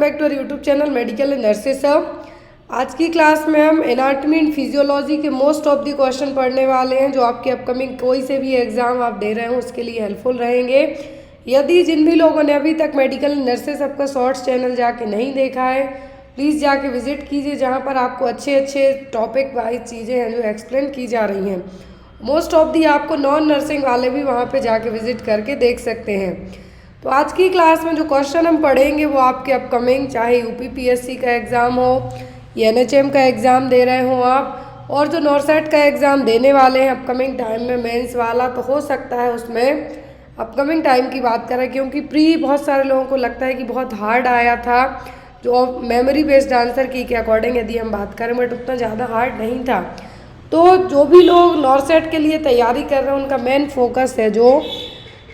Back to YouTube channel medical and nurses सब। आज की क्लास में हम एनाटॉमी एंड फिजियोलॉजी के मोस्ट ऑफ द क्वेश्चन पढ़ने वाले हैं जो आपके अपकमिंग कोई से भी एग्जाम आप दे रहे हो उसके लिए हेल्पफुल रहेंगे। यदि जिन भी लोगों ने अभी तक मेडिकल एंड नर्सेस सबका शॉर्ट्स चैनल जाके नहीं देखा है प्लीज़ जाके विजिट कीजिए, जहाँ पर आपको अच्छे अच्छे टॉपिक वाइज चीज़ें हैं जो एक्सप्लेन की जा रही हैं। मोस्ट ऑफ दी आपको नॉन नर्सिंग वाले भी वहाँ पे जाके विजिट करके देख सकते हैं। तो आज की क्लास में जो क्वेश्चन हम पढ़ेंगे वो आपके अपकमिंग चाहे यूपीपीएससी का एग्ज़ाम हो या एनएचएम का एग्ज़ाम दे रहे हो आप, और जो नॉर्सेट का एग्ज़ाम देने वाले हैं अपकमिंग टाइम में मेंस वाला, तो हो सकता है उसमें अपकमिंग टाइम की बात करें, क्योंकि प्री बहुत सारे लोगों को लगता है कि बहुत हार्ड आया था जो मेमोरी बेस्ड आंसर की के अकॉर्डिंग यदि हम बात करें, बट उतना ज़्यादा हार्ड नहीं था। तो जो भी लोग नॉर्सेट के लिए तैयारी कर रहे हैं उनका मेन फोकस है जो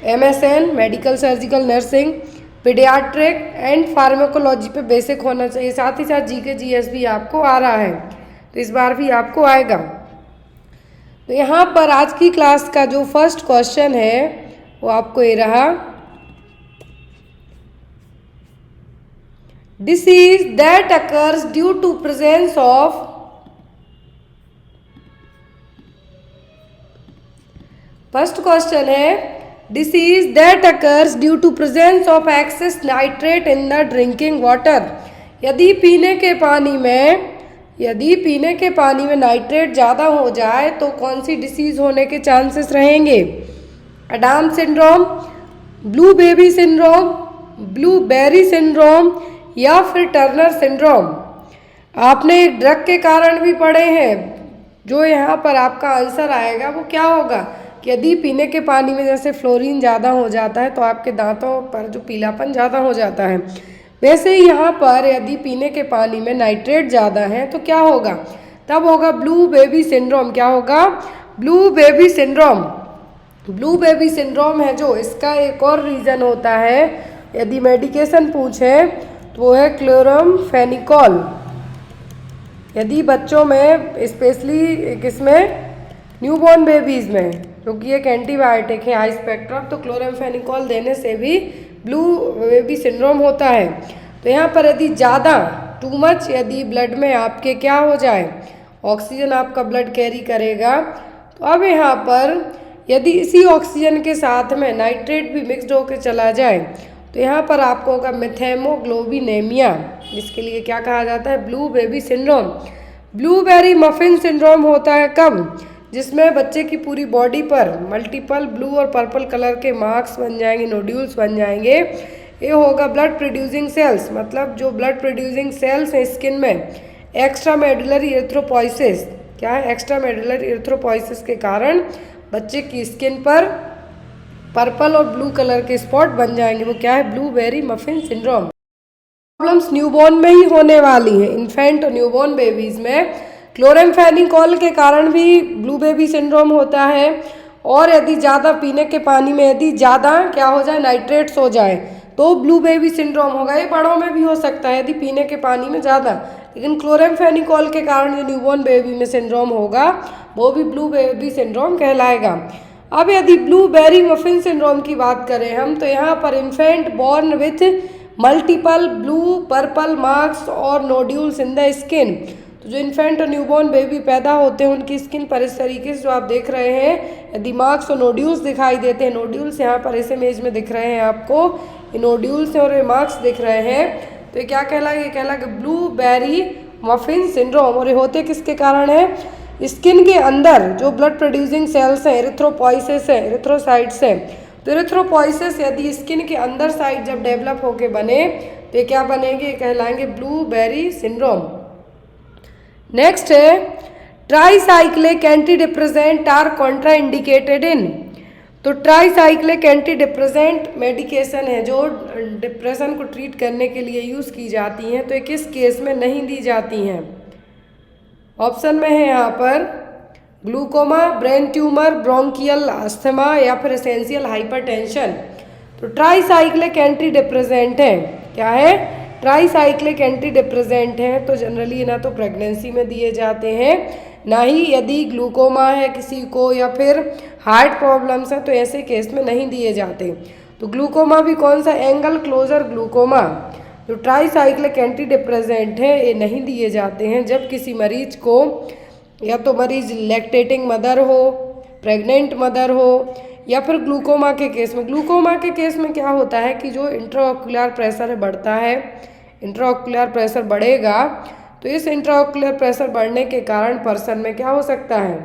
MSN medical surgical nursing, paediatric and pharmacology पे बेसिक होना चाहिए। साथ ही साथ जीके जीएस भी आपको आ रहा है, तो इस बार भी आपको आएगा। तो यहाँ पर आज की क्लास का जो फर्स्ट क्वेश्चन है वो आपको ये रहा, disease that occurs due to presence of, first question है disease that occurs due to presence of excess nitrate in the drinking water। यदि पीने के पानी में नाइट्रेट ज़्यादा हो जाए तो कौन सी डिसीज़ होने के चांसेस रहेंगे? Adam syndrome, blue baby syndrome, blueberry syndrome या फिर टर्नर सिंड्रोम। आपने एक ड्रग के कारण भी पढ़े हैं, जो यहाँ पर आपका आंसर आएगा वो क्या होगा? यदि पीने के पानी में जैसे फ्लोरीन ज़्यादा हो जाता है तो आपके दांतों पर जो पीलापन ज़्यादा हो जाता है, वैसे ही यहाँ पर यदि पीने के पानी में नाइट्रेट ज़्यादा है तो क्या होगा? तब होगा ब्लू बेबी सिंड्रोम। क्या होगा? Blue baby syndrome. Blue baby syndrome है जो, इसका एक और रीज़न होता है यदि मेडिकेशन पूछे तो वो है क्लोरामफेनिकोल। यदि बच्चों में स्पेशली किसमें, न्यूबॉर्न बेबीज़ में, क्योंकि एक एंटीबायोटिक है हाई स्पेक्ट्रम, तो क्लोरामफेनिकोल देने से भी ब्लू बेबी सिंड्रोम होता है। तो यहाँ पर यदि ज़्यादा टू मच यदि ब्लड में आपके क्या हो जाए, ऑक्सीजन आपका ब्लड कैरी करेगा, तो अब यहाँ पर यदि इसी ऑक्सीजन के साथ में नाइट्रेट भी मिक्सड होकर चला जाए तो यहाँ पर आपको होगा मेथेमोग्लोबिनेमिया, जिसके लिए क्या कहा जाता है? Blue baby syndrome. Blueberry muffin syndrome होता है कब? जिसमें बच्चे की पूरी बॉडी पर मल्टीपल ब्लू और पर्पल कलर के मार्क्स बन जाएंगे, नोड्यूल्स बन जाएंगे। ये होगा ब्लड प्रोड्यूसिंग सेल्स, मतलब जो ब्लड प्रोड्यूसिंग सेल्स हैं स्किन में, एक्स्ट्रा मेडुलरी इरिथ्रोपोइसिस। क्या है? एक्स्ट्रा मेडुलरी इरिथ्रोपोइसिस के कारण बच्चे की स्किन पर पर्पल और ब्लू कलर के स्पॉट बन जाएंगे, वो क्या है? Blueberry muffin syndrome. Problems newborn में ही होने वाली हैं, इन्फेंट और न्यूबॉर्न बेबीज में क्लोरामफेनिकोल के कारण भी ब्लू बेबी सिंड्रोम होता है। और यदि ज़्यादा पीने के पानी में यदि ज़्यादा क्या हो जाए, नाइट्रेट्स हो जाए, तो ब्लू बेबी सिंड्रोम होगा। ये बड़ों में भी हो सकता है यदि पीने के पानी में ज़्यादा, लेकिन क्लोरामफेनिकोल के कारण जो न्यूबॉर्न बेबी में सिंड्रोम होगा वो भी ब्लू बेबी सिंड्रोम कहलाएगा। अब यदि ब्लूबेरी मफिन सिंड्रोम की बात करें हम, तो यहाँ पर infant born with multiple blue purple marks और नोड्यूल्स इन द स्किन। तो जो इन्फेंट और न्यूबॉर्न बेबी पैदा होते हैं उनकी स्किन पर इस तरीके से जो आप देख रहे हैं, यदि मार्क्स और नोड्यूल्स दिखाई देते हैं, नोड्यूल्स यहाँ पर इस इमेज में दिख रहे हैं आपको, ये नोड्यूल्स और ये मार्क्स दिख रहे हैं, तो ये क्या कहलाएगा? ये कहलाएगा ब्लूबेरी मफिन सिंड्रोम। और ये होते किसके कारण है? स्किन के अंदर जो ब्लड प्रोड्यूसिंग सेल्स हैं, एरिथ्रोपोइसिस है, एरिथ्रोसाइट्स हैं, तो एरिथ्रोपोइसिस यदि स्किन के अंदर साइड जब डेवलप होके बने तो ये क्या बनेंगे? कहलाएंगे ब्लूबेरी सिंड्रोम। नेक्स्ट है tricyclic antidepressant are contraindicated in. तो ट्राईसाइक्लिक एंटी डिप्रेसेंट मेडिकेशन है जो डिप्रेशन को ट्रीट करने के लिए यूज़ की जाती हैं, तो ये किस केस में नहीं दी जाती हैं? ऑप्शन में है यहाँ पर glaucoma, brain tumour, bronchial asthma या फिर एसेंशियल हाइपरटेंशन। तो ट्राईसाइक्लिक एंटी डिप्रेसेंट है, क्या है? ट्राईसाइक्लिक एंटी डिप्रेसेंट हैं, तो जनरली ना तो प्रेगनेंसी में दिए जाते हैं, ना ही यदि ग्लूकोमा है किसी को या फिर हार्ट प्रॉब्लम्स हैं तो ऐसे केस में नहीं दिए जाते। तो ग्लूकोमा भी कौन सा? Angle closure glaucoma. जो ट्राईसाइक्लिक एंटी डिप्रेसेंट है ये नहीं दिए जाते हैं जब किसी मरीज को, या तो मरीज लैक्टेटिंग मदर हो, प्रेग्नेंट मदर हो, या फिर ग्लूकोमा के केस में। ग्लूकोमा के केस में क्या होता है कि जो इंट्राऑक्यूलर प्रेशर बढ़ता है, इंट्राऑक्यूलर प्रेशर बढ़ेगा तो इस इंट्राऑक्यूलर प्रेशर बढ़ने के कारण पर्सन में क्या हो सकता है,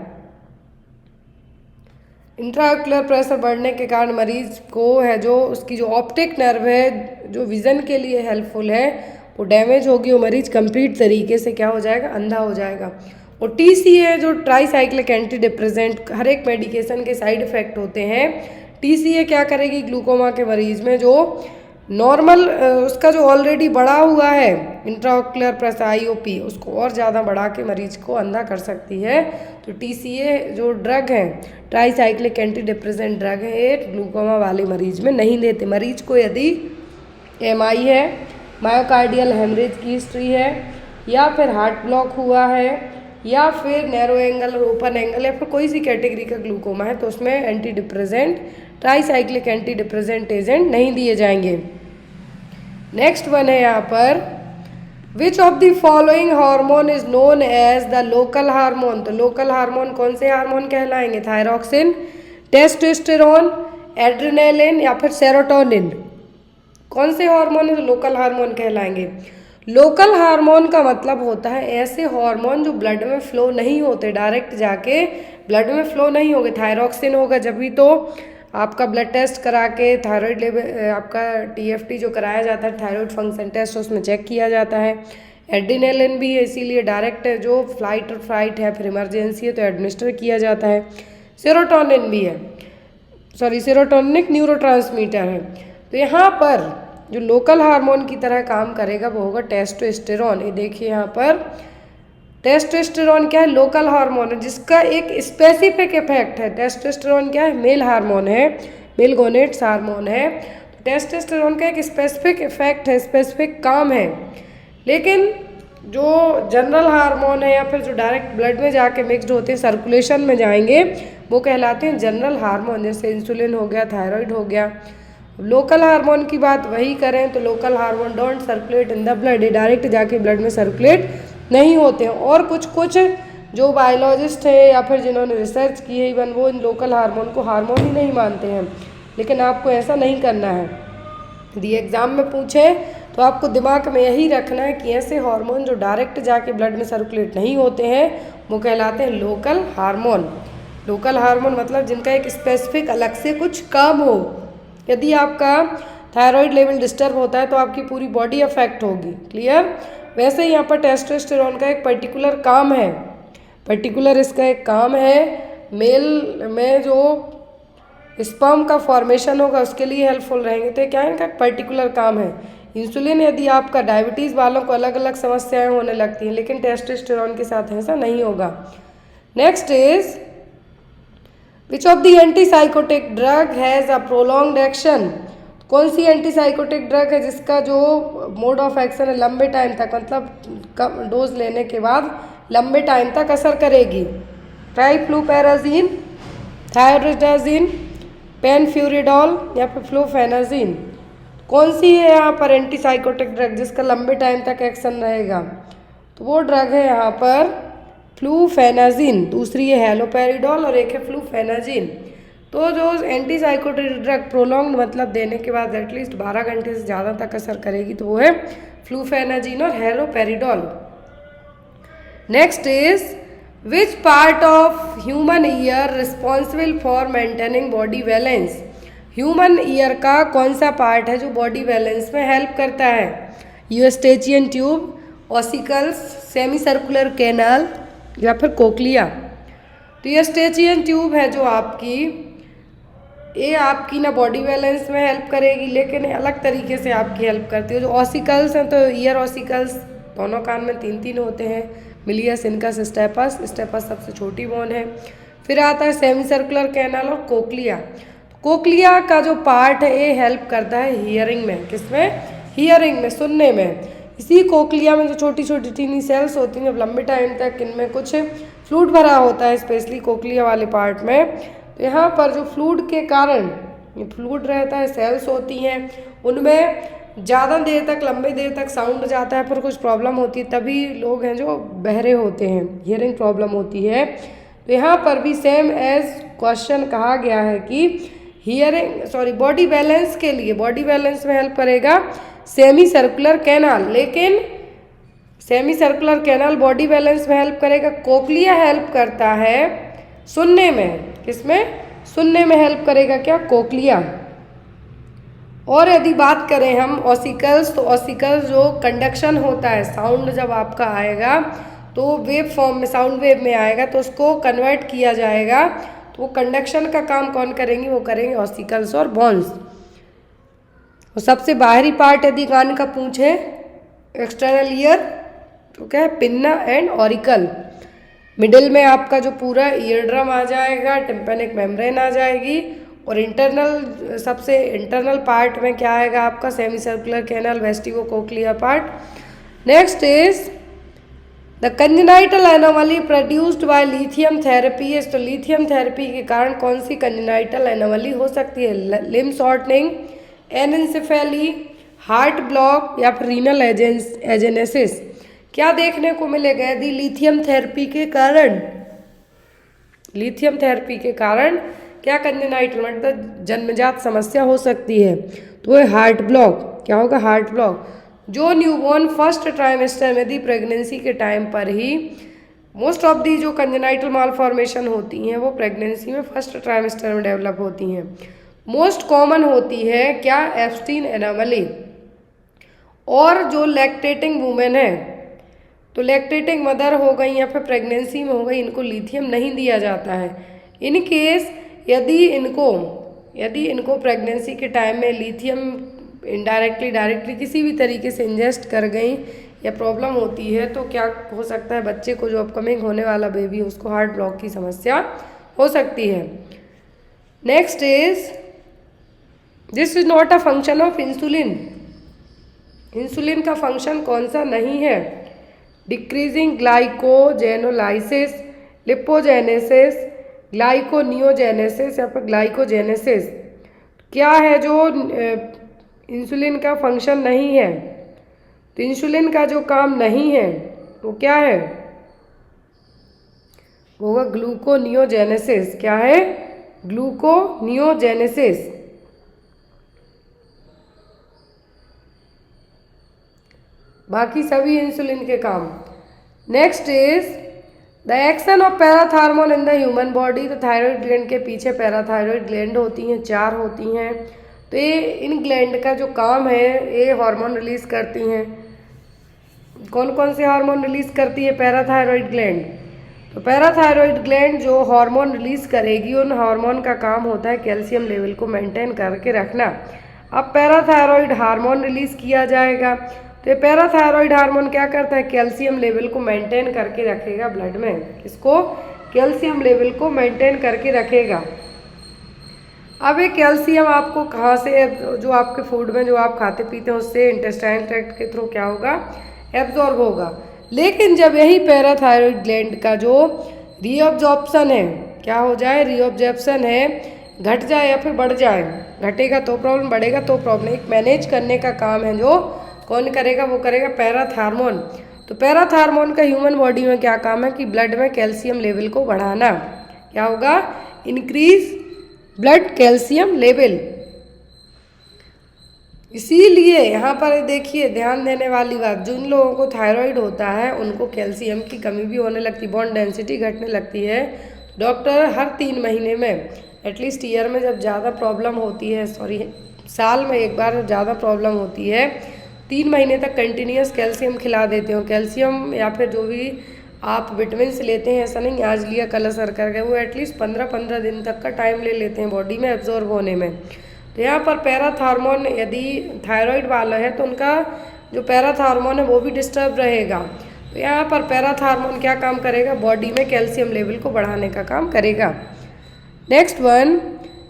इंट्राऑक्यूलर प्रेशर बढ़ने के कारण मरीज को है जो उसकी जो ऑप्टिक नर्व है जो विज़न के लिए हेल्पफुल है वो डैमेज होगी, वो मरीज कंप्लीट तरीके से क्या हो जाएगा, अंधा हो जाएगा। और TCA जो ट्राईसाइक्लिक एंटी डिप्रेसेंट, हर एक मेडिकेशन के साइड इफ़ेक्ट होते हैं। TCA क्या करेगी, ग्लूकोमा के मरीज में जो नॉर्मल उसका जो ऑलरेडी बढ़ा हुआ है इंट्राऑक्यूलर प्रेशर IOP उसको और ज़्यादा बढ़ा के मरीज को अंधा कर सकती है। तो TCA जो ड्रग है, ट्राईसाइक्लिक एंटी डिप्रेसेंट ड्रग है, ये ग्लूकोमा वाले मरीज में नहीं देते। मरीज को यदि MI है, मायोकार्डियल हेमरेज की हिस्ट्री है, या फिर हार्ट ब्लॉक हुआ है, या फिर नैरो एंगल और ओपन एंगल, या फिर कोई सी कैटेगरी का ग्लूकोमा है तो उसमें antidepressant, tricyclic antidepressant agent नहीं दिए जाएंगे। नेक्स्ट वन है यहाँ पर, which of the following hormone is known as the local hormone. तो लोकल हार्मोन कौन से हार्मोन कहलाएंगे, थायरॉक्सिन, टेस्टोस्टेरोन, एड्रेनालिन, या फिर सेरोटोनिन। कौन से हार्मोन है जो लोकल हार्मोन कहलाएंगे। लोकल हार्मोन का मतलब होता है ऐसे हार्मोन जो ब्लड में फ्लो नहीं होते, डायरेक्ट जाके ब्लड में फ्लो नहीं होंगे। थायरॉक्सिन होगा जब भी तो आपका ब्लड टेस्ट करा के थायराइड लेवल, आपका TFT जो कराया जाता है थायराइड फंक्शन टेस्ट, उसमें चेक किया जाता है। एड्रेनालिन भी है, इसीलिए डायरेक्ट जो फ्लाइट और फ्राइट है फिर इमरजेंसी है तो एडमिनिस्टर किया जाता है। सेरोटोनिन भी है, सेरोटोनिक न्यूरोट्रांसमीटर है। तो यहाँ पर जो लोकल हार्मोन की तरह काम करेगा वो होगा टेस्टोस्टेरोन। ये देखिए यहाँ पर टेस्टोस्टेरोन क्या है, लोकल हार्मोन है जिसका एक स्पेसिफिक इफेक्ट है। टेस्टोस्टेरोन क्या है, मेल हार्मोन है, मेल गोनेट्स हार्मोन है। तो टेस्टोस्टेरोन का एक स्पेसिफिक इफेक्ट है, स्पेसिफिक काम है। लेकिन जो जनरल हार्मोन है या फिर जो डायरेक्ट ब्लड में जाके मिक्सड होते हैं, सर्कुलेशन में जाएंगे, वो कहलाते हैं जनरल हार्मोन। जैसे इंसुलिन हो गया, थायराइड हो गया। लोकल हार्मोन की बात वही करें तो local hormone don't circulate in the blood, direct जाके ब्लड में सर्कुलेट नहीं होते हैं। और कुछ जो बायोलॉजिस्ट है या फिर जिन्होंने रिसर्च की है इवन वो इन लोकल हार्मोन को हार्मोन ही नहीं मानते हैं। लेकिन आपको ऐसा नहीं करना है। यदि एग्ज़ाम में पूछे तो आपको दिमाग में यही रखना है कि ऐसे हार्मोन जो डायरेक्ट जाके ब्लड में सर्कुलेट नहीं होते हैं वो कहलाते हैं लोकल हार्मोन। लोकल हार्मोन मतलब जिनका एक स्पेसिफिक अलग से कुछ काम हो। यदि आपका थायराइड लेवल डिस्टर्ब होता है तो आपकी पूरी बॉडी अफेक्ट होगी। क्लियर। वैसे ही यहाँ पर टेस्टोस्टेरोन का एक पर्टिकुलर काम है, पर्टिकुलर इसका एक काम है, मेल में जो स्पर्म का फॉर्मेशन होगा उसके लिए हेल्पफुल रहेंगे। तो क्या है, इनका पर्टिकुलर काम है। इंसुलिन यदि आपका डायबिटीज़ वालों को अलग अलग समस्याएं होने लगती हैं, लेकिन टेस्टोस्टेरोन के साथ ऐसा नहीं होगा। Next is which of the antipsychotic drug has a prolonged action. कौन सी एंटीसाइकोटिक ड्रग है जिसका जो मोड ऑफ एक्शन है लंबे टाइम तक, मतलब कम डोज लेने के बाद लंबे टाइम तक असर करेगी। ट्राइफ्लूपैराजीन, थायरोडाजीन, पेनफ्यूरिडॉल या फिर फ्लूफेनाजीन। कौन सी है यहाँ पर एंटीसाइकोटिक ड्रग जिसका लंबे टाइम तक एक्शन रहेगा। तो वो ड्रग है यहाँ पर फ्लूफेनाजीन। दूसरी है हैलोपेरिडॉल और एक है फ्लूफेनाजीन। तो जो एंटीसाइकोटिक ड्रग प्रोलॉन्ग्ड मतलब देने के बाद एटलीस्ट 12 घंटे से ज़्यादा तक असर करेगी तो वो है फ्लूफेनाजीन और haloperidol. Next is which part of human ear responsible for maintaining body balance. Human ear का कौन सा पार्ट है जो बॉडी बैलेंस में हेल्प करता है। Eustachian tube, ossicles, semi circular canal या फिर कोक्लिया। तो यूस्टेचियन ट्यूब है जो आपकी, ये आपकी ना बॉडी बैलेंस में हेल्प करेगी लेकिन अलग तरीके से आपकी हेल्प करती है। जो ऑसिकल्स हैं तो ईयर ऑसिकल्स दोनों कान में 3-3 होते हैं। Milius, incus, steppes. स्टेपस सबसे छोटी बोन है। फिर आता है सेमी सर्कुलर कैनाल और कोक्लिया। कोक्लिया का जो पार्ट है ये हेल्प करता है हियरिंग में। किसमें? हियरिंग में, सुनने में। इसी कोक्लिया में जो छोटी छोटी टीनी सेल्स होती हैं, जब लंबे टाइम तक इनमें कुछ फ्लूइड भरा होता है स्पेशली कोक्लिया वाले पार्ट में, तो यहाँ पर जो फ्लूइड के कारण ये फ्लूइड रहता है, सेल्स होती हैं, उनमें ज़्यादा देर तक, लंबी देर तक साउंड जाता है, फिर कुछ प्रॉब्लम होती है, तभी लोग हैं जो बहरे होते हैं, हियरिंग प्रॉब्लम होती है। तो यहाँ पर भी सेम एज क्वेश्चन कहा गया है कि बॉडी बैलेंस के लिए, बॉडी बैलेंस में हेल्प करेगा सेमी सर्कुलर कैनाल, लेकिन semi circular canal body balance में हेल्प करेगा। कोक्लिया हेल्प करता है सुनने में, किसमें? सुनने में हेल्प करेगा क्या? कोक्लिया। और यदि बात करें हम ऑसिकल्स, तो ऑसिकल्स जो कंडक्शन होता है, साउंड जब आपका आएगा तो वेव फॉर्म में, साउंड वेव में आएगा तो उसको कन्वर्ट किया जाएगा, तो वो कंडक्शन का काम कौन करेंगे? वो करेंगे ऑसिकल्स और बोन्स। और सबसे बाहरी पार्ट यदि कान का पूछे, एक्सटर्नल ईयर, तो क्या है? Pinna and auricle. मिडिल में आपका जो पूरा ईयर ड्रम आ जाएगा, टिम्पैनिक मेम्ब्रेन आ जाएगी, और इंटरनल, सबसे इंटरनल पार्ट में क्या आएगा आपका? सेमी सर्कुलर कैनाल, वेस्टिबो cochlea part. Next is the congenital anomaly produced by lithium therapy. तो लिथियम थेरेपी के कारण कौन सी कंजेनाइटल एनोमली हो सकती है? Limb shortening, anencephaly, heart block या फिर रीनल एजेनेसिस। क्या देखने को मिलेगा यदि लिथियम थेरेपी के कारण, लिथियम थेरेपी के कारण क्या कंजेनाइटल मतलब जन्मजात समस्या हो सकती है? तो वो हार्ट ब्लॉक। क्या होगा? Heart block. जो न्यूबॉर्न फर्स्ट ट्राइमेस्टर में, यदि प्रेगनेंसी के टाइम पर ही, मोस्ट ऑफ दी जो कंजेनाइटल मालफॉर्मेशन होती हैं वो प्रेगनेंसी में फर्स्ट ट्राइमेस्टर में डेवलप होती हैं। मोस्ट कॉमन होती है क्या? Epstein anomaly. और जो लैक्टेटिंग वुमेन है, तो लैक्टेटिंग मदर हो गई या फिर प्रेगनेंसी में हो गई, इनको लिथियम नहीं दिया जाता है। इन केस यदि इनको प्रेगनेंसी के टाइम में लिथियम इनडायरेक्टली, डायरेक्टली किसी भी तरीके से इंजेस्ट कर गई या प्रॉब्लम होती है, तो क्या हो सकता है? बच्चे को, जो अपकमिंग होने वाला बेबी है, उसको हार्ट ब्लॉक की समस्या हो सकती है। Next is this is not a function of insulin. Insulin का फंक्शन कौन सा नहीं है? डिक्रीजिंग ग्लाइकोजेनोलाइसिस, लिपोजेनेसिस, ग्लाइकोनियोजेनेसिस या फिर ग्लाइकोजेनेसिस। क्या है जो इंसुलिन का फंक्शन नहीं है? तो इंसुलिन का जो काम नहीं है वो क्या है? वो होगा ग्लूकोनियोजेनेसिस। क्या है? ग्लूकोनियोजेनेसिस। बाकी सभी इंसुलिन के काम। Next is the action of parathormone in the human body. तो थायराइड ग्लैंड के पीछे पैराथायरॉयड ग्लैंड होती हैं, 4 होती हैं। तो ये इन ग्लैंड का जो काम है, ये हार्मोन रिलीज करती हैं। कौन कौन से हार्मोन रिलीज करती है पैराथायरॉयड ग्लैंड? तो पैराथायरॉयड ग्लैंड जो हार्मोन रिलीज करेगी, उन हार्मोन का काम होता है कैल्शियम लेवल को मेंटेन करके रखना। अब पैराथायरॉयड हार्मोन रिलीज किया जाएगा, तो ये पैराथायरॉयड हार्मोन क्या करता है? कैल्शियम लेवल को मेंटेन करके रखेगा ब्लड में। किसको? कैल्शियम लेवल को मेंटेन करके रखेगा। अब ये कैल्शियम आपको कहाँ से, जो आपके फूड में जो आप खाते पीते हैं उससे इंटेस्टाइन ट्रैक्ट के थ्रू क्या होगा? एब्जॉर्ब होगा। लेकिन जब यही पैराथायरॉयड ग्लैंड का जो रीअब्जॉर्प्शन है, क्या हो जाए? रीअब्जॉर्प्शन है, घट जाए या फिर बढ़ जाए। घटेगा तो प्रॉब्लम, बढ़ेगा तो प्रॉब्लम। एक मैनेज करने का काम है जो कौन करेगा? वो करेगा पैराथार्मोन। तो पैराथार्मोन का ह्यूमन बॉडी में क्या काम है? कि ब्लड में कैल्शियम लेवल को बढ़ाना। क्या होगा? Increase blood calcium level. इसीलिए यहाँ पर देखिए, ध्यान देने वाली बात, जिन लोगों को थायराइड होता है उनको कैल्शियम की कमी भी होने लगती, बोन डेंसिटी घटने लगती है। डॉक्टर हर 3 महीने में, एटलीस्ट ईयर में जब ज़्यादा प्रॉब्लम होती है, साल में एक बार ज़्यादा प्रॉब्लम होती है, 3 महीने तक कंटिन्यूस कैल्शियम खिला देते हो। कैल्शियम या फिर जो भी आप विटामिन लेते हैं, ऐसा नहीं आज लिया कल असर कर गए, वो एटलीस्ट 15-15 दिन तक का टाइम ले लेते हैं बॉडी में एब्जॉर्ब होने में। तो यहाँ पर पैराथार्मोन, यदि थायराइड वाला है तो उनका जो पैराथार्मोन है वो भी डिस्टर्ब रहेगा। तो यहाँ पर पैराथार्मोन क्या काम करेगा? बॉडी में कैल्शियम लेवल को बढ़ाने का काम करेगा। Next one,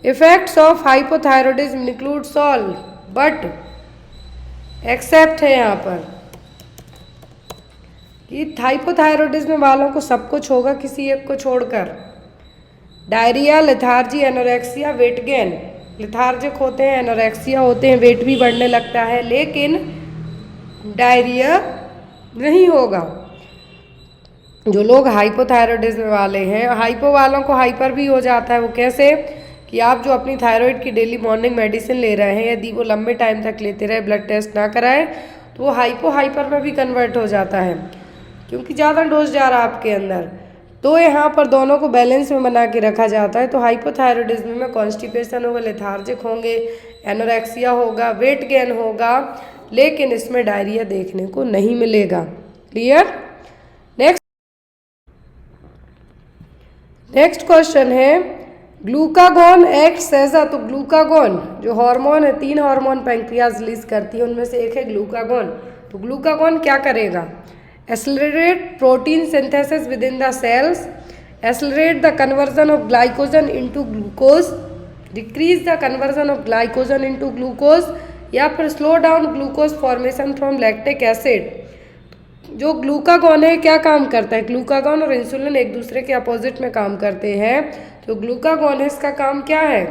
effects of hypothyroidism includes all but except है यहाँ पर कि हाइपोथायरॉयडिज्म वालों को सब कुछ होगा किसी एक को छोड़कर। Diarrhoea, lethargy, anorexia, weight gain. Lethargic होते हैं, एनोरेक्सिया होते हैं, वेट भी बढ़ने लगता है, लेकिन डायरिया नहीं होगा। जो लोग हाइपोथायरॉयडिज्म वाले हैं, हाइपो वालों को हाइपर भी हो जाता है। वो कैसे कि आप जो अपनी थायराइड की डेली मॉर्निंग मेडिसिन ले रहे हैं, यदि वो लंबे टाइम तक लेते रहे, ब्लड टेस्ट ना कराए, तो वो हाइपर में भी कन्वर्ट हो जाता है, क्योंकि ज़्यादा डोज जा रहा है आपके अंदर। तो यहाँ पर दोनों को बैलेंस में बना के रखा जाता है। तो हाइपोथायरॉयडिज्म में कॉन्स्टिपेशन होगा, लेथार्जिक होंगे, एनोरेक्सिया होगा, वेट गेन होगा, लेकिन इसमें डायरिया देखने को नहीं मिलेगा। क्लियर? नेक्स्ट क्वेश्चन है, ग्लूकागॉन एक्ट्स एज अ, तो ग्लूकागॉन जो हार्मोन है, 3 हार्मोन पैंक्रियाज रिलीज करती है, उनमें से एक है ग्लूकागॉन। तो ग्लूकागॉन क्या करेगा? Accelerate protein synthesis within the cells, accelerate the conversion of glycogen into glucose, decrease the conversion of glycogen into glucose, या फिर slow down glucose formation from lactic acid. जो ग्लूकागॉन है क्या काम करता है? ग्लूकागॉन और इंसुलिन एक दूसरे के अपोजिट में काम करते हैं। तो ग्लूकागॉन है, इसका काम क्या है?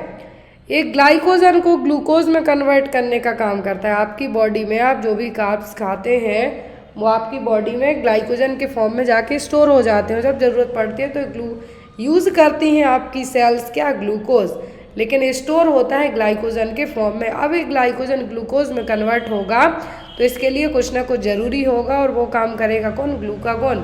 एक ग्लाइकोजन को ग्लूकोज में कन्वर्ट करने का काम करता है। आपकी बॉडी में आप जो भी कार्ब्स खाते हैं वो आपकी बॉडी में ग्लाइकोजन के फॉर्म में जाके स्टोर हो जाते हैं। जब ज़रूरत पड़ती है तो यूज़ करती हैं आपकी सेल्स क्या? ग्लूकोज, लेकिन स्टोर होता है ग्लाइकोजन के फॉर्म में। अब एक ग्लाइकोजन ग्लूकोज में कन्वर्ट होगा तो इसके लिए कुछ ना कुछ ज़रूरी होगा, और वो काम करेगा कौन? ग्लूकागॉन।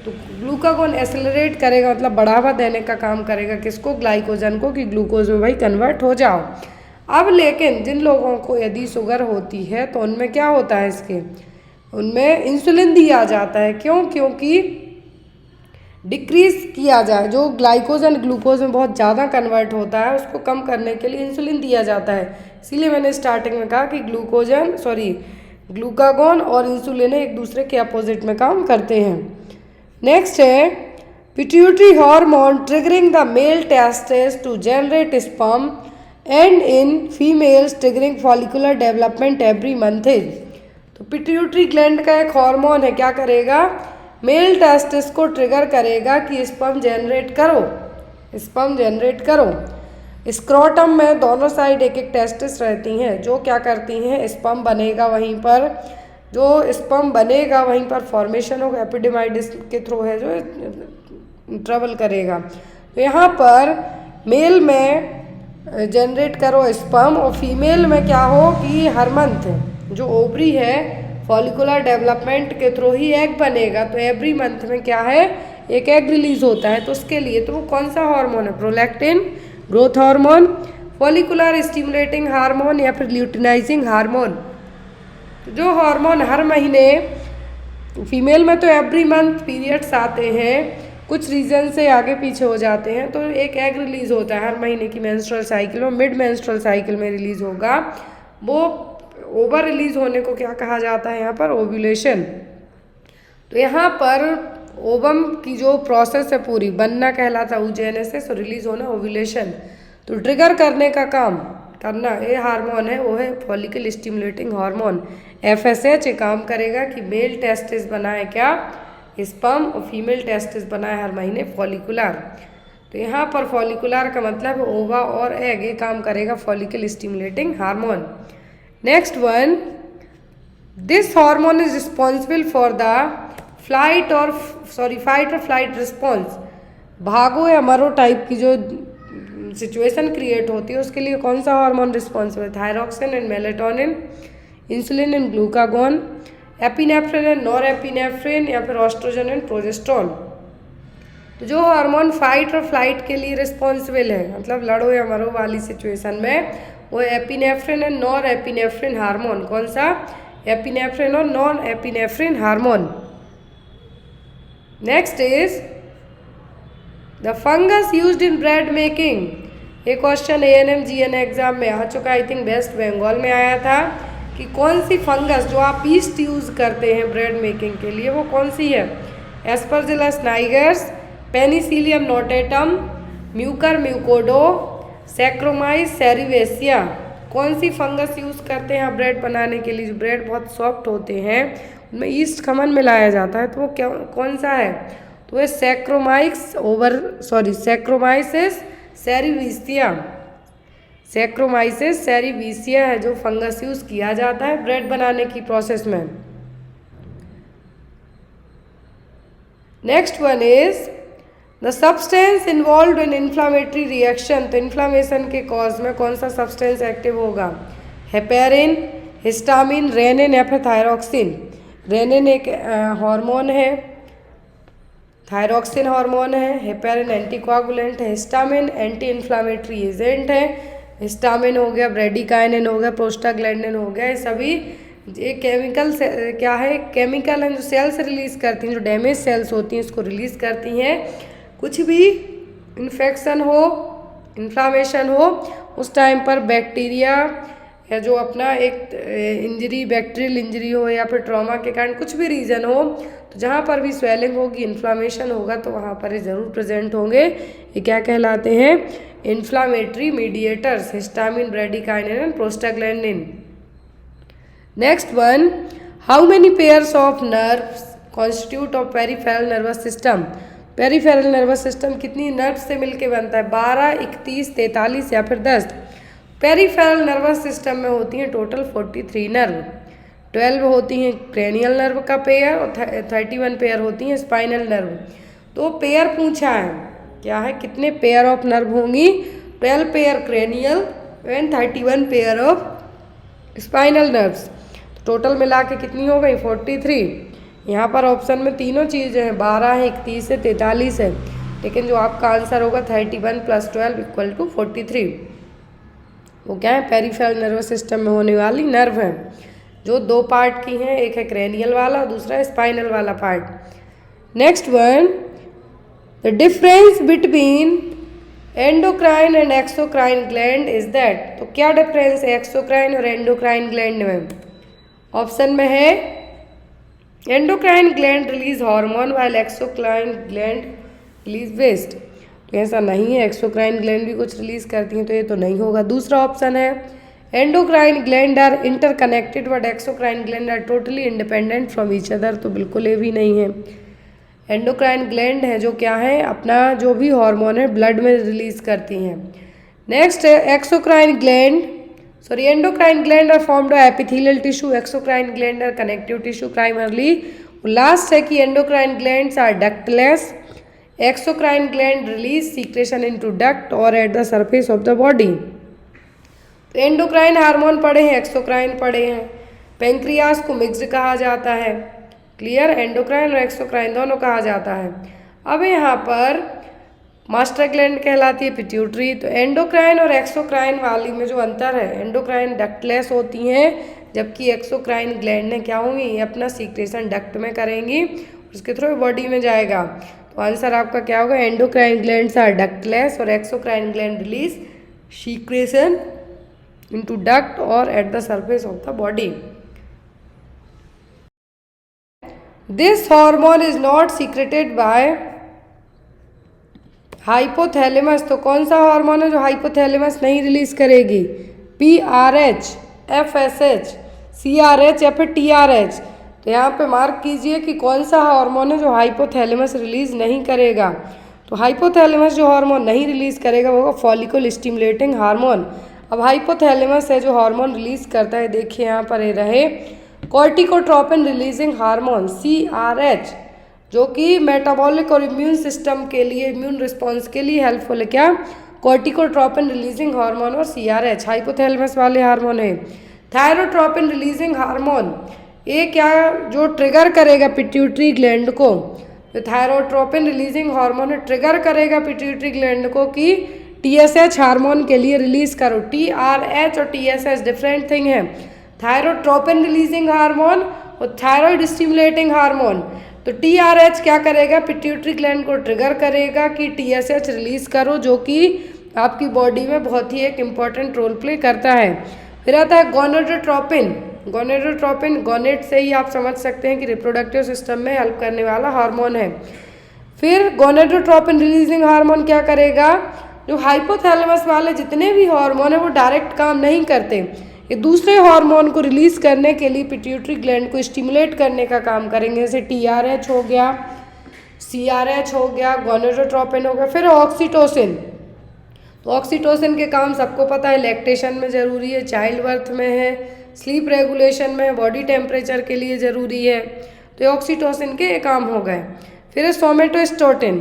तो ग्लूकागॉन एक्सेलरेट करेगा, मतलब बढ़ावा देने का काम करेगा किसको? ग्लाइकोजन को, कि ग्लूकोज में भाई कन्वर्ट हो जाओ। अब लेकिन जिन लोगों को यदि शुगर होती है तो उनमें क्या होता है? इसके उनमें इंसुलिन दिया जाता है। क्यों? क्योंकि डिक्रीज किया जाए, जो ग्लाइकोजन ग्लूकोज में बहुत ज़्यादा कन्वर्ट होता है उसको कम करने के लिए इंसुलिन दिया जाता है। इसीलिए मैंने स्टार्टिंग में कहा कि ग्लूकागॉन और इंसुलिन एक दूसरे के अपोजिट में काम करते हैं। नेक्स्ट है, pituitary hormone triggering the male testis to generate sperm and in females triggering follicular development every month. तो पिट्यूटरी ग्लैंड का एक हार्मोन है, क्या करेगा? मेल टेस्टिस को ट्रिगर करेगा कि स्पर्म जनरेट करो। स्क्रोटम में दोनों साइड एक एक टेस्टिस रहती हैं, जो क्या करती हैं? स्पर्म बनेगा वहीं पर, फॉर्मेशन होगा, एपिडिमाइडिस के थ्रू है जो ट्रेवल करेगा। तो यहाँ पर मेल में जनरेट करो स्पर्म, और फीमेल में क्या हो कि हर मंथ जो ओवरी है फॉलिकुलर डेवलपमेंट के थ्रू ही एग बनेगा। तो एवरी मंथ में क्या है? एक एग रिलीज होता है। तो उसके लिए तो वो कौन सा हार्मोन है? Prolactin, growth hormone, follicular stimulating hormone, या फिर ल्यूटिनाइजिंग हार्मोन। जो हार्मोन हर महीने, फीमेल में तो एवरी मंथ पीरियड्स आते हैं, कुछ रीजन से आगे पीछे हो जाते हैं, तो एक एग रिलीज होता है हर महीने की मेंस्ट्रुअल साइकिल में, मिड मेंस्ट्रुअल साइकिल में रिलीज होगा। वो ओवर रिलीज होने को क्या कहा जाता है? यहाँ पर ओव्यूलेशन। तो यहाँ पर ओवम की जो प्रोसेस है पूरी, बनना कहलाता oogenesis, और रिलीज होना ओव्यूलेशन। तो ट्रिगर करने का काम करना ये हार्मोन है, वो है फॉलिकल स्टिमुलेटिंग हार्मोन FSH। काम करेगा कि मेल टेस्टिस बनाए क्या? स्पर्म, और फीमेल टेस्टिस बनाए हर महीने फॉलिकुलर। तो यहाँ पर फॉलिकुलर का मतलब ओवा और एग, ये काम करेगा follicle stimulating hormone. Next one, this hormone is responsible for the fight और फ्लाइट रिस्पॉन्स। भागो या मरो टाइप की जो सिचुएशन क्रिएट होती है उसके लिए कौन सा हार्मोन रिस्पॉन्सिबल है? Thyroxine and melatonin, insulin and glucagon, epinephrine and norepinephrine, या फिर एस्ट्रोजन एंड प्रोजेस्टेरोन। तो जो हार्मोन फाइट और फ्लाइट के लिए रिस्पॉन्सिबल है, मतलब लड़ो या मरो वाली सिचुएशन में, वो epinephrine and non epinephrine hormone. कौन सा? एपिनेफ्रिन और non epinephrine hormone. Next is the fungus used in bread making. ये क्वेश्चन ANM GN एग्जाम में आ चुका, आई थिंक वेस्ट बंगाल में आया था, कि कौन सी फंगस जो आप ईस्ट यूज करते हैं ब्रेड मेकिंग के लिए वो कौन सी है? Aspergillus nigers, penicillium notatum, mucor mucedo, saccharomyces cerevisiae. कौन सी फंगस यूज़ करते हैं आप ब्रेड बनाने के लिए? जो ब्रेड बहुत सॉफ्ट होते हैं उनमें ईस्ट खमन मिलाया जाता है, तो वो क्या कौन सा है? तो ये सैक्रोमाइसिस सेरिवेसिया। सैक्रोमाइसिस सेरिविसिया है जो फंगस यूज किया जाता है ब्रेड बनाने की प्रोसेस में। Next one is the substance involve in inflammatory reaction. तो इन्फ्लामेशन के कॉज में कौन सा सब्सटेंस एक्टिव होगा? हेपेरिन, हिस्टामिन, रेनिन या फिर थायरॉक्सिन। रेनिन एक हार्मोन है, थायरॉक्सिन हार्मोन है, हेपेरिन एंटीकोआगुलेंट है, हिस्टामिन एंटी इन्फ्लामेटरी एजेंट है। हिस्टामिन हो गया, ब्रेडिकाइनिन हो गया, प्रोस्टाग्लैंडिन हो गया, ये सभी ये केमिकल क्या है, केमिकल हैं जो सेल्स रिलीज करती हैं, जो डैमेज सेल्स होती हैं उसको रिलीज करती हैं। कुछ भी इन्फेक्शन हो, इन्फ्लामेशन हो, उस टाइम पर बैक्टीरिया या जो अपना एक इंजरी, बैक्टीरियल इंजरी हो या फिर ट्रॉमा के कारण कुछ भी रीज़न हो, तो जहाँ पर भी स्वेलिंग होगी, इन्फ्लामेशन होगा, तो वहाँ पर ये ज़रूर प्रेजेंट होंगे। ये क्या कहलाते हैं? Inflammatory mediators, histamine, bradykinin and prostaglandin. Next one, how many pairs of nerves constitute of peripheral nervous system. Peripheral nervous system कितनी नर्व से मिलकर बनता है? 12, 31, 43 या फिर 10। पेरिफेरल नर्वस सिस्टम में होती हैं टोटल 43 नर्व। 12 होती हैं क्रेनियल नर्व का पेयर और 31 पेयर होती हैं स्पाइनल नर्व। तो पेयर पूछा है, क्या है, कितने पेयर ऑफ नर्व होंगी? 12 pair cranial and 31 pair of spinal nerves. Total मिला के कितनी हो गई? 43। यहाँ पर ऑप्शन में तीनों चीज़ें हैं, 12 है, 31 है, 43 है, लेकिन जो आपका आंसर होगा 31 + 12 = 43। वो क्या है? पेरिफेरल नर्वस सिस्टम में होने वाली नर्व है, जो 2 पार्ट की हैं, एक है क्रेनियल वाला और दूसरा है स्पाइनल वाला part. Next one, the difference between endocrine and exocrine gland is that. तो क्या डिफरेंस है एक्सोक्राइन और एंडोक्राइन ग्लैंड में? ऑप्शन में है endocrine gland release hormone while exocrine gland release waste. तो ऐसा नहीं है, एक्सोक्राइन ग्लैंड भी कुछ रिलीज करती हैं, तो ये तो नहीं होगा। दूसरा ऑप्शन है endocrine gland are interconnected but exocrine gland are totally independent from each other. तो बिल्कुल ये भी नहीं है। एंडोक्राइन ग्लैंड है जो क्या है, अपना जो भी हार्मोन है ब्लड में रिलीज करती हैं। नेक्स्ट है exocrine gland, sorry endocrine gland are formed of epithelial tissue, exocrine gland are connective tissue primarily. Last है कि endocrine glands are ductless, exocrine gland release secretion into duct और at the surface of the body. तो endocrine hormone पढ़े हैं, exocrine पढ़े हैं। Pancreas को mixed कहा जाता है, क्लियर, एंडोक्राइन और एक्सोक्राइन दोनों कहा जाता है। अब यहाँ पर मास्टर ग्लैंड कहलाती है पिट्यूटरी। तो एंडोक्राइन और एक्सोक्राइन वाली में जो अंतर है, एंडोक्राइन डक्टलेस होती हैं, जबकि एक्सोक्राइन ग्लैंड ने क्या होंगी, ये अपना सीक्रेशन डक्ट में करेंगी, उसके थ्रू बॉडी में जाएगा। तो आंसर आपका क्या होगा? एंडोक्राइन ग्लैंड्स आर डक्टलेस और exocrine gland release secretion into duct और at the surface of the body. This hormone is not secreted by hypothalamus. तो कौन सा हार्मोन है जो हाइपोथैलेमस नहीं रिलीज करेगी? PRH, FSH, CRH या फिर TRH। तो यहाँ पे मार्क कीजिए कि कौन सा हार्मोन है जो हाइपोथैलेमस रिलीज नहीं करेगा। तो हाइपोथैलेमस जो हार्मोन नहीं रिलीज करेगा वो होगा फॉलिकल स्टिमुलेटिंग हार्मोन। अब हाइपोथैलेमस है जो हार्मोन रिलीज करता है, देखिए यहाँ पर ये रहे कॉर्टिकोट्रोपिन रिलीजिंग हार्मोन CRH, जो कि मेटाबॉलिक और इम्यून सिस्टम के लिए, इम्यून रिस्पॉन्स के लिए हेल्पफुल है। क्या? कॉर्टिकोट्रोपिन रिलीजिंग हार्मोन और CRH हाइपोथैलेमस वाले हार्मोन है। थायरोट्रोपिन रिलीजिंग हार्मोन, ये क्या जो ट्रिगर करेगा पिट्यूटरी ग्लैंड को, तो थायरोट्रोपिन रिलीजिंग हार्मोन ट्रिगर करेगा पिट्यूटरी ग्लैंड को कि TSH हार्मोन के लिए रिलीज करो। TRH और TSH डिफरेंट थिंग है। थायरोट्रोपिन रिलीजिंग हार्मोन और थायराइड स्टिमुलेटिंग हार्मोन। तो TRH क्या करेगा, पिट्यूटरी ग्लैंड को ट्रिगर करेगा कि TSH रिलीज करो, जो कि आपकी बॉडी में बहुत ही एक इम्पॉर्टेंट रोल प्ले करता है। फिर आता है गोनेडोट्रोपिन। गोनेडोट्रोपिन गोनेड से ही आप समझ सकते हैं कि रिप्रोडक्टिव सिस्टम में हेल्प करने वाला हार्मोन है। फिर गोनेडोट्रोपिन रिलीजिंग हार्मोन क्या करेगा, जो हाइपोथैलेमस वाले जितने भी हार्मोन है वो डायरेक्ट काम नहीं करते, ये दूसरे हार्मोन को रिलीज करने के लिए पिट्यूटरी ग्लैंड को स्टिमुलेट करने का काम करेंगे। जैसे TRH हो गया, CRH हो गया, गोनेडोट्रोपिन हो गया। फिर ऑक्सीटोसिन। तो ऑक्सीटोसिन के काम सबको पता है, लैक्टेशन में ज़रूरी है, चाइल्ड बर्थ में है, स्लीप रेगुलेशन में है, बॉडी टेम्परेचर के लिए ज़रूरी है। तो ये ऑक्सीटोसिन के काम हो गए। फिर है सोमेटोस्टेटिन।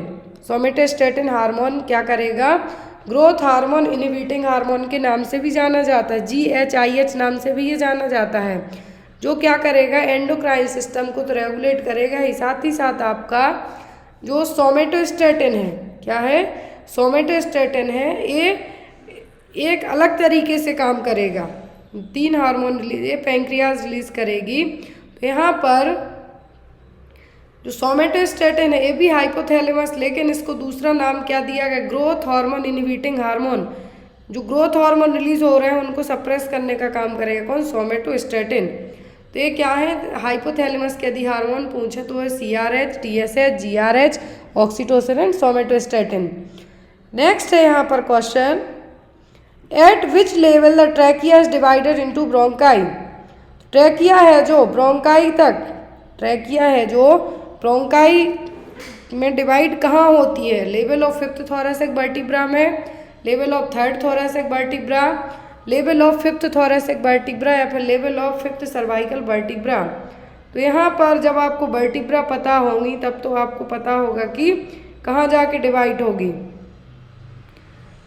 सोमेटोस्टेटिन हार्मोन क्या करेगा? ग्रोथ हार्मोन, इनहिबिटिंग हार्मोन के नाम से भी जाना जाता है, GHIH नाम से भी ये जाना जाता है, जो क्या करेगा? एंडोक्राइन सिस्टम को तो रेगुलेट करेगा ही, साथ ही साथ आपका जो सोमेटोस्टेटिन है, क्या है? सोमेटोस्टेटिन है, ये एक अलग तरीके से काम करेगा। 3 हार्मोन रिलीज, ये पैंक्रियाज रिलीज करेगी। तो यहाँ पर जो सोमेटोस्टेटिन है ये भी हाइपोथैलेमस, लेकिन इसको दूसरा नाम क्या दिया गया? Growth hormone inhibiting hormone. जो ग्रोथ हार्मोन रिलीज हो रहे हैं उनको सप्रेस करने का काम करेगा कौन? सोमेटोस्टेटिन। तो ये क्या है? हाइपोथैलेमस के यदि हार्मोन पूछे तो है CRH, TSH, GRH, oxytocin and somatostatin. Next है यहाँ पर question, eight which level the trachea is divided into bronchi. Trachea है जो ब्रोंकाई तक, ट्रैकिया है जो ब्रोंकाई में डिवाइड कहाँ होती है? Level of 5th thoracic vertebra में, level of 3rd thoracic vertebra, level of 5th thoracic vertebra, या फिर level of 5th cervical vertebra. तो यहाँ पर जब आपको वर्टिब्रा पता होंगी तब तो आपको पता होगा कि कहाँ जाके डिवाइड होगी।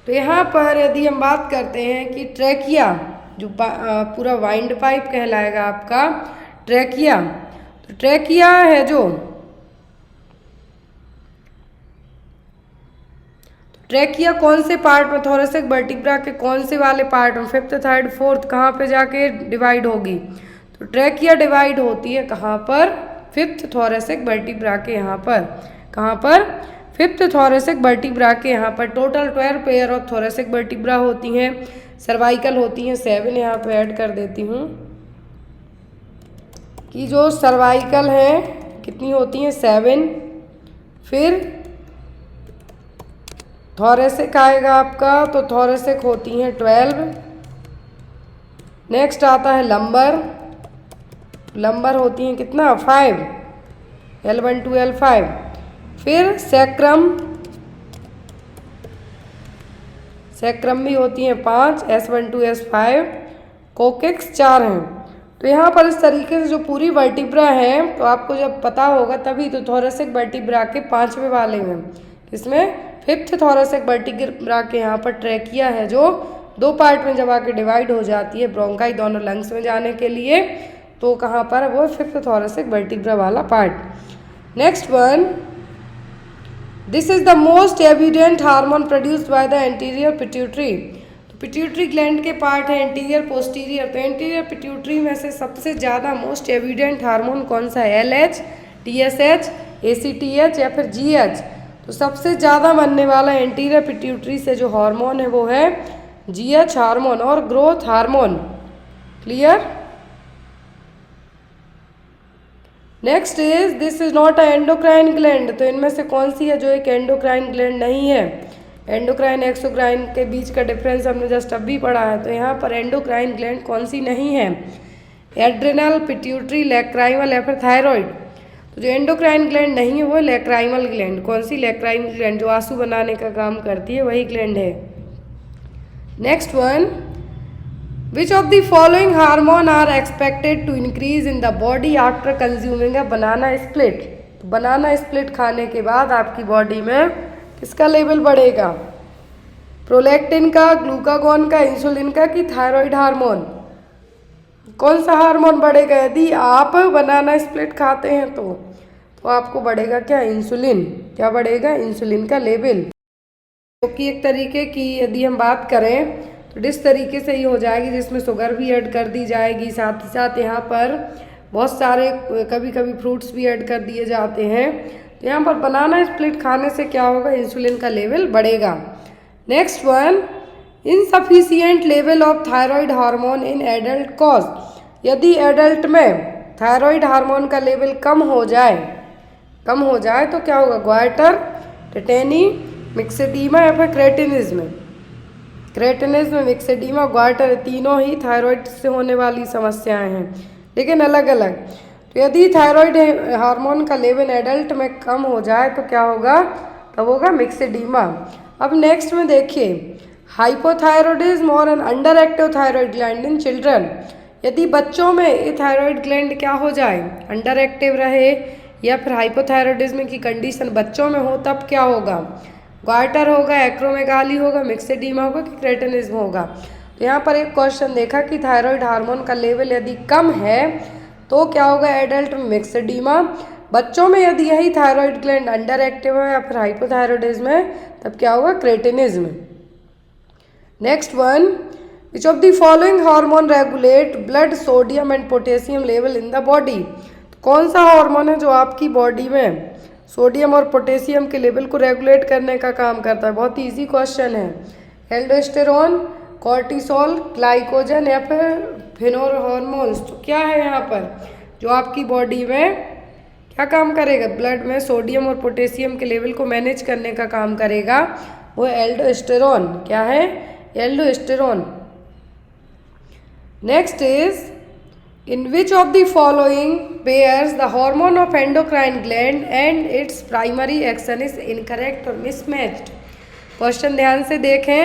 तो यहाँ पर यदि हम बात करते हैं कि ट्रैकिया जो पूरा वाइंड पाइप कहलाएगा आपका ट्रैकिया। तो ट्रैकिया है जो, ट्रैकिया कौन से पार्ट में? थोरैसिक वर्टिब्रा के कौन से वाले पार्ट में? 5th, 3rd, 4th कहाँ पे जाके डिवाइड होगी? तो ट्रैकिया डिवाइड होती है कहाँ पर? 5th थोरैसिक वर्टिब्रा के यहाँ पर। कहाँ पर? 5th थोरैसिक वर्टिब्रा के यहाँ पर। Total 12 pair of thoracic vertebra होती हैं, सर्वाइकल होती हैं 7, यहाँ पे ऐड कर देती हूँ कि जो सर्वाइकल हैं कितनी होती हैं? 7। फिर थोरैसिक आएगा आपका, तो थोरैसिक होती हैं 12। नेक्स्ट आता है लंबर, लंबर होती हैं कितना? 5, L1 to L5। फिर सैक्रम, सैक्रम भी होती हैं 5, S1 to S5। कोकेक्स 4 हैं। तो यहाँ पर इस तरीके से जो पूरी वर्टिब्रा है, तो आपको जब पता होगा तभी तो थोरैसिक वर्टिब्रा के 5वें वाले में, इसमें 5th थोरैसिक वर्टिब्रा के यहाँ पर ट्रैकिया है जो 2 पार्ट में जब आके डिवाइड हो जाती है, ब्रोंकाई दोनों लंग्स में जाने के लिए, तो कहाँ पर है? वो 5th थोरैसिक वर्टिब्रा वाला part. Next one, this is the most evident hormone produced by the anterior pituitary. तो पिट्यूटरी ग्लैंड के पार्ट है एंटीरियर पोस्टीरियर। तो एंटीरियर पिट्यूटरी में से सबसे ज़्यादा मोस्ट एविडेंट हार्मोन कौन सा है? LH, TSH, ACTH या फिर GH। तो सबसे ज़्यादा बनने वाला एंटीरियर पिट्यूटरी से जो हार्मोन है वो है GH हार्मोन और growth hormone. Clear? Next is, this is not a endocrine gland. तो इनमें से कौन सी है जो एक एंडोक्राइन ग्लैंड नहीं है? एंडोक्राइन एक्सोक्राइन के बीच का डिफरेंस हमने जस्ट अभी पढ़ा है। तो यहाँ पर एंडोक्राइन ग्लैंड कौन सी नहीं है? एड्रिनल, पिट्यूटरी, लैक्राइमल या फिर थायराइड। तो जो एंडोक्राइन ग्लैंड नहीं है वो है लैक्राइमल ग्लैंड। कौन सी? लैक्राइमल ग्लैंड, जो आंसू बनाने का काम करती है वही ग्लैंड है। Next one, which of the following hormone are expected to increase in the body after consuming a banana split. तो बनाना स्प्लिट खाने के बाद आपकी बॉडी में किसका लेवल बढ़ेगा? प्रोलैक्टिन का, ग्लूकागॉन का, इंसुलिन का कि थायराइड हार्मोन? कौन सा हार्मोन बढ़ेगा यदि आप बनाना स्प्लिट खाते हैं? तो आपको बढ़ेगा क्या? इंसुलिन। क्या बढ़ेगा? इंसुलिन का लेवल। क्योंकि एक तरीके की यदि हम बात करें तो डिश तरीके से ही हो जाएगी, जिसमें शुगर भी ऐड कर दी जाएगी, साथ ही साथ यहाँ पर बहुत सारे कभी कभी फ्रूट्स भी ऐड कर दिए जाते हैं। तो यहाँ पर बनाना स्प्लिट खाने से क्या होगा? इंसुलिन का लेवल बढ़ेगा। Next one, insufficient level of thyroid hormone in adult cause. यदि एडल्ट में थायराइड हार्मोन का लेवल कम हो जाए तो क्या होगा? ग्वाइटर, टेटेनी, मिक्सेडीमा या फिर क्रेटिनिज्म। क्रेटिनिज्म, मिक्सेडीमा, ग्वाइटर, तीनों ही थायराइड से होने वाली समस्याएं हैं, लेकिन अलग अलग। तो यदि थायराइड हार्मोन का लेवल एडल्ट में कम हो जाए तो क्या होगा? तब होगा मिक्सेडीमा। अब नेक्स्ट में देखिए, हाइपोथायरॉयडिज्म और an underactive thyroid gland in children. यदि बच्चों में ये थायराइड ग्लैंड क्या हो जाए, अंडर एक्टिव रहे या फिर हाइपोथायरॉयडिज्म की कंडीशन बच्चों में हो, तब क्या होगा? ग्वार्टर होगा, एक्रोमेगाली होगा, मिक्सेडीमा होगा कि क्रेटिनिज्म होगा। तो यहाँ पर एक क्वेश्चन देखा कि थायराइड हार्मोन का लेवल यदि कम है तो क्या होगा? एडल्ट में मिक्सेडीमा। बच्चों में यदि यही थायराइड ग्लैंड अंडर एक्टिव है या फिर हाइपोथायरॉयडिज्म है, तब क्या होगा? Cretinism. Next one, which of the following hormone regulate blood sodium and potassium level in the body? कौन सा हार्मोन है जो आपकी बॉडी में सोडियम और पोटेशियम के लेवल को रेगुलेट करने का काम करता है? बहुत ईजी क्वेश्चन है। एल्डोस्टेरोन, कॉर्टिसोल, ग्लाइकोजन या फिर फिनोल हार्मोन्स। तो क्या है यहाँ पर जो आपकी बॉडी में क्या काम करेगा? ब्लड में सोडियम और पोटेशियम के लेवल को मैनेज करने का काम करेगा, वो एल्डोस्टेरोन। क्या है? Aldosterone. Next is, in which of the following pairs the hormone of endocrine gland and its primary action is incorrect or mismatched? Question ध्यान से देखें,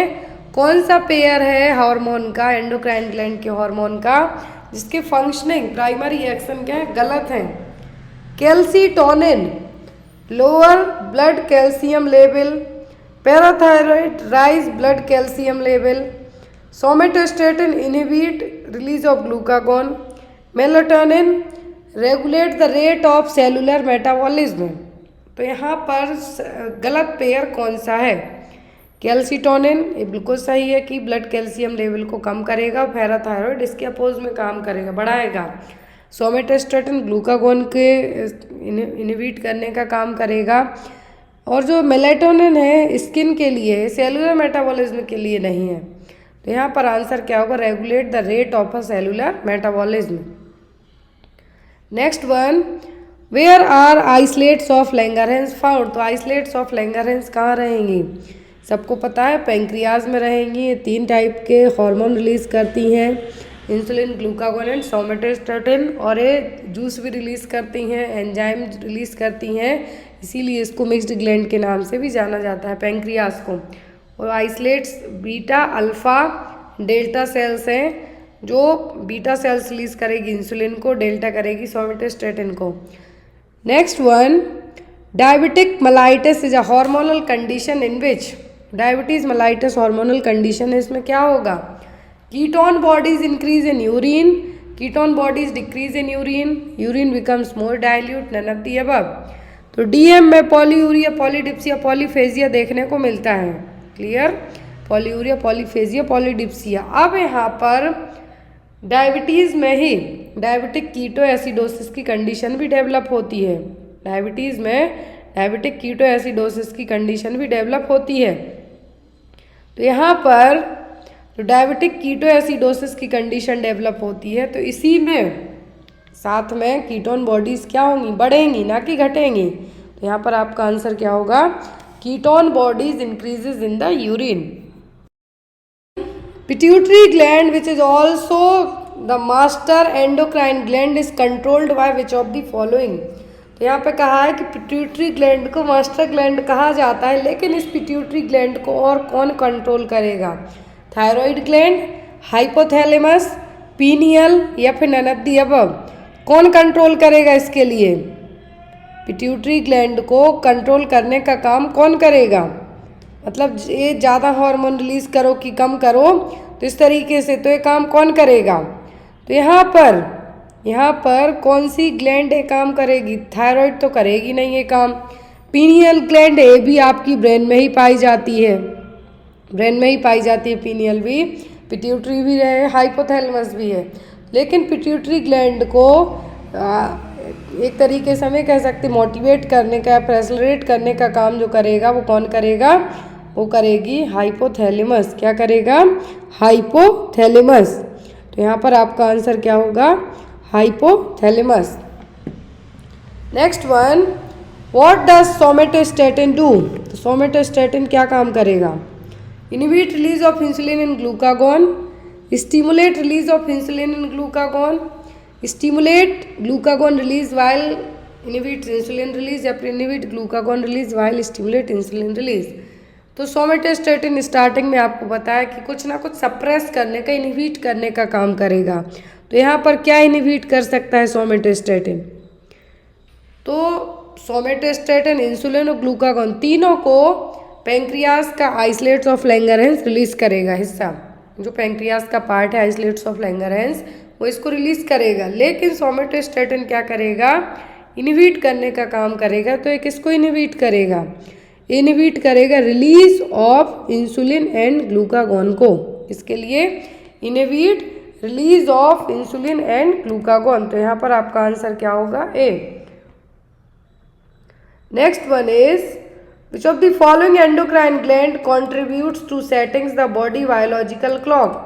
कौन सा पेयर है हार्मोन का, एंडोक्राइन ग्लैंड के हार्मोन का, जिसके फंक्शनिंग प्राइमरी एक्शन क्या है? गलत है। Calcitonin lower blood calcium level, parathyroid rise blood calcium level, somatostatin inhibit release of glucagon, melatonin regulate the rate of cellular metabolism. तो यहाँ पर गलत पेयर कौन सा है? कैल्सीटोनिन, ये बिल्कुल सही है कि ब्लड कैल्शियम लेवल को कम करेगा। पैराथायरॉइड इसके अपोज में काम करेगा, बढ़ाएगा। सोमेटोस्टेटिन ग्लूकागोन के इनहिबिट करने का काम करेगा। और जो मेलाटोनिन है स्किन के लिए, सेलुलर मेटाबॉलिज्म के लिए नहीं है। तो यहाँ पर आंसर क्या होगा? Regulate the rate of a cellular metabolism. Next one, where are islets of Langerhans found? तो आइसलेट्स ऑफ लैंगरहैंस कहाँ रहेंगी? सबको पता है, पैंक्रियाज में रहेंगी। ये 3 टाइप के हार्मोन रिलीज करती हैं, इंसुलिन, ग्लूकागोन एंड सोमेटोस्टेटिन। और ये जूस भी रिलीज करती हैं, एंजाइम रिलीज करती हैं, इसीलिए इसको मिक्स्ड ग्लैंड के नाम से भी जाना जाता है, पैंक्रियाज को। और islets beta, alpha, delta cells हैं। जो बीटा सेल्स रिलीज करेगी इंसुलिन को, डेल्टा करेगी सोमेटोस्टेटिन को। Next one, diabetic mellitus is a hormonal condition in which? Diabetes mellitus hormonal condition है, इसमें क्या होगा? Ketone bodies increase in urine, ketone bodies decrease in urine, urine becomes more dilute, none of the above. तो DM में polyuria, polydipsia, polyphagia देखने को मिलता है। क्लियर? Polyuria, polyphagia, polydipsia. अब यहाँ पर डायबिटीज़ में ही डायबिटिक कीटो एसिडोसिस की कंडीशन भी डेवलप होती है। डायबिटीज़ में डायबिटिक कीटो एसिडोसिस की कंडीशन भी डेवलप होती है। तो यहाँ पर जो डायबिटिक कीटो एसिडोसिस की कंडीशन डेवलप होती है, तो इसी में साथ में कीटोन बॉडीज़ क्या होंगी? बढ़ेंगी, ना कि घटेंगी। तो यहाँ पर आपका आंसर क्या होगा? Ketone bodies increases in the urine. Pituitary gland which is also the master endocrine gland is controlled by which of the following? तो यहाँ पे कहा है कि पिट्यूटरी ग्लैंड को मास्टर ग्लैंड कहा जाता है, लेकिन इस पिट्यूटरी ग्लैंड को और कौन कंट्रोल करेगा? थायराइड ग्लैंड, हाइपोथैलेमस, पीनियल या फिर नन ऑफ द अबव? कौन कंट्रोल करेगा इसके लिए? पिट्यूटरी ग्लैंड को कंट्रोल करने का काम कौन करेगा? मतलब ये ज़्यादा हार्मोन रिलीज करो कि कम करो, तो इस तरीके से तो ये काम कौन करेगा? तो यहाँ पर कौन सी ग्लैंड ये काम करेगी? थायराइड तो करेगी नहीं ये काम। पीनियल ग्लैंड ये भी आपकी ब्रेन में ही पाई जाती है, ब्रेन में ही पाई जाती है पीनियल भी। पिट्यूटरी भी है, हाइपोथैलेमस भी है। लेकिन पिट्यूटरी ग्लैंड को एक तरीके से हमें कह सकते मोटिवेट करने का, एक्सेलरेट करने का काम जो करेगा वो कौन करेगा? वो करेगी हाइपोथैलेमस। क्या करेगा? हाइपोथैलेमस। तो यहाँ पर आपका आंसर क्या होगा? Hypothalamus. Next one, what does somatostatin do? तो सोमेटोस्टेटिन क्या काम करेगा? Inhibit release of insulin in glucagon, stimulate release of insulin in glucagon, stimulate glucagon release while inhibit insulin release, या फिर inhibit glucagon release while stimulate insulin release. तो somatostatin starting में आपको बताया कि कुछ ना कुछ सप्रेस करने का, इनहिबिट करने का काम करेगा। तो यहाँ पर क्या इनहिबिट कर सकता है सोमेटोस्टेटिन? तो सोमेटोस्टेटिन, इंसुलिन और ग्लूकागॉन तीनों को पैंक्रियास का आइसोलेट्स ऑफ लैंगरहैंस रिलीज करेगा। हिस्सा जो पैंक्रियास का पार्ट है आइसोलेट्स ऑफ लैंगरहैंस, वो इसको रिलीज करेगा। लेकिन सोमेटोस्टेटिन क्या करेगा? इनहिबिट करने का काम करेगा। तो ये किसको इनहिबिट करेगा? इनहिबिट करेगा release of insulin and glucagon को। इसके लिए inhibit release of insulin and glucagon. तो यहाँ पर आपका आंसर क्या होगा? A. Next one is which of the following endocrine gland contributes to setting the body biological clock?